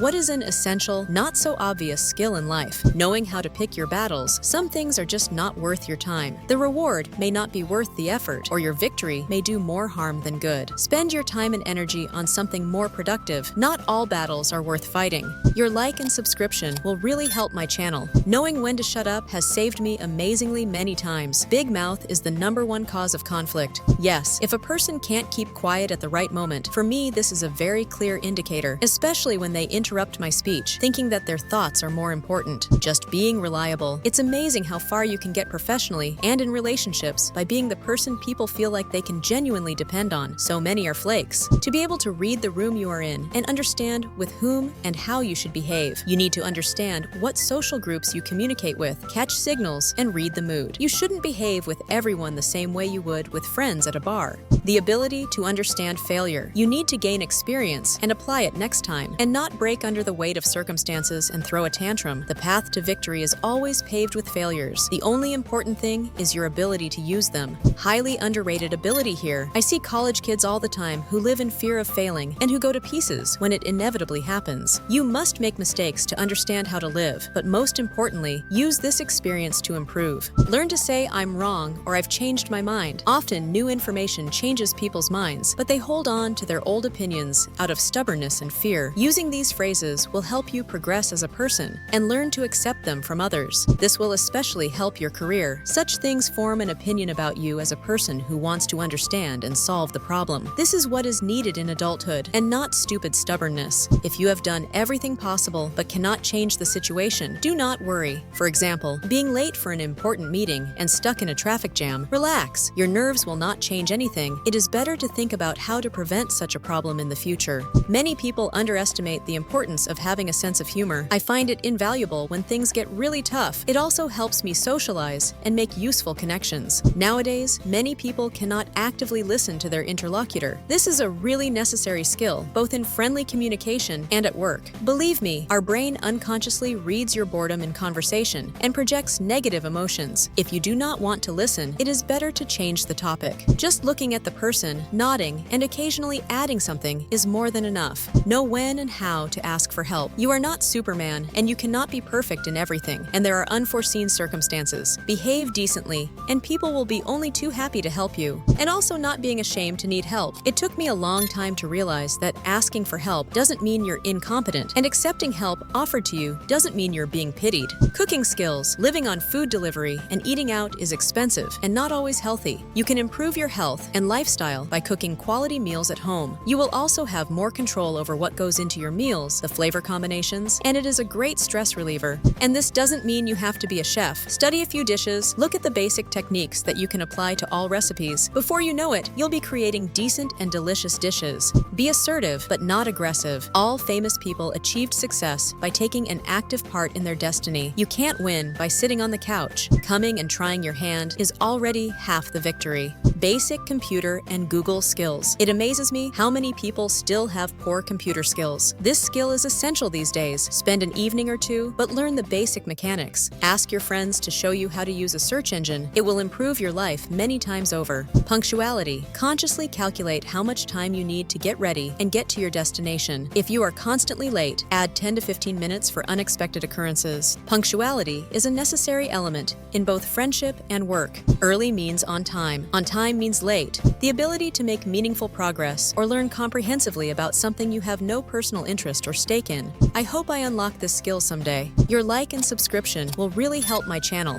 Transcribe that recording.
What is an essential, not so obvious skill in life? Knowing how to pick your battles. Some things are just not worth your time. The reward may not be worth the effort, or your victory may do more harm than good. Spend your time and energy on something more productive. Not all battles are worth fighting. Your like and subscription will really help my channel. Knowing when to shut up has saved me amazingly many times. Big mouth is the #1 cause of conflict. Yes, if a person can't keep quiet at the right moment, for me this is a very clear indicator, especially when they interrupt my speech, thinking that their thoughts are more important. Just being reliable. It's amazing how far you can get professionally and in relationships by being the person people feel like they can genuinely depend on. So many are flakes. To be able to read the room you are in and understand with whom and how you should behave, you need to understand what social groups you communicate with, catch signals, and read the mood. You shouldn't behave with everyone the same way you would with friends at a bar. The ability to understand failure. You need to gain experience and apply it next time, and not break under the weight of circumstances and throw a tantrum. The path to victory is always paved with failures. The only important thing is your ability to use them. Highly underrated ability here. I see college kids all the time who live in fear of failing and who go to pieces when it inevitably happens. You must make mistakes to understand how to live, but most importantly, use this experience to improve. Learn to say I'm wrong or I've changed my mind. Often new information changes people's minds, but they hold on to their old opinions out of stubbornness and fear. Using these phrases will help you progress as a person and learn to accept them from others. This will especially help your career. Such things form an opinion about you as a person who wants to understand and solve the problem. This is what is needed in adulthood, and not stupid stubbornness. If you have done everything possible but cannot change the situation, do not worry. For example, being late for an important meeting and stuck in a traffic jam, relax. Your nerves will not change anything. It is better to think about how to prevent such a problem in the future. Many people underestimate the importance of having a sense of humor. I find it invaluable when things get really tough. It also helps me socialize and make useful connections. Nowadays, many people cannot actively listen to their interlocutor. This is a really necessary skill, both in friendly communication and at work. Believe me, our brain unconsciously reads your boredom in conversation and projects negative emotions. If you do not want to listen, it is better to change the topic. Just looking at the person, nodding, and occasionally adding something is more than enough. Know when and how to ask for help. You are not Superman, and you cannot be perfect in everything, and there are unforeseen circumstances. Behave decently, and people will be only too happy to help you. And also not being ashamed to need help. It took me a long time to realize that asking for help doesn't mean you're incompetent, and accepting help offered to you doesn't mean you're being pitied. Cooking skills. Living on food delivery and eating out is expensive and not always healthy. You can improve your health and lifestyle by cooking quality meals at home. You will also have more control over what goes into your meals, the flavor combinations, and it is a great stress reliever. And this doesn't mean you have to be a chef. Study a few dishes, look at the basic techniques that you can apply to all recipes. Before you know it, you'll be creating decent and delicious dishes. Be assertive, but not aggressive. All famous people achieved success by taking an active part in their destiny. You can't win by sitting on the couch. Coming and trying your hand is already half the victory. Basic computer and Google skills. It amazes me how many people still have poor computer skills. This skill is essential these days. Spend an evening or two, but learn the basic mechanics. Ask your friends to show you how to use a search engine. It will improve your life many times over. Punctuality. Consciously calculate how much time you need to get ready and get to your destination. If you are constantly late, add 10 to 15 minutes for unexpected occurrences. Punctuality is a necessary element in both friendship and work. Early means on time. On time means late. The ability to make meaningful progress or learn comprehensively about something you have no personal interest or stake in. I hope I unlock this skill someday. Your like and subscription will really help my channel.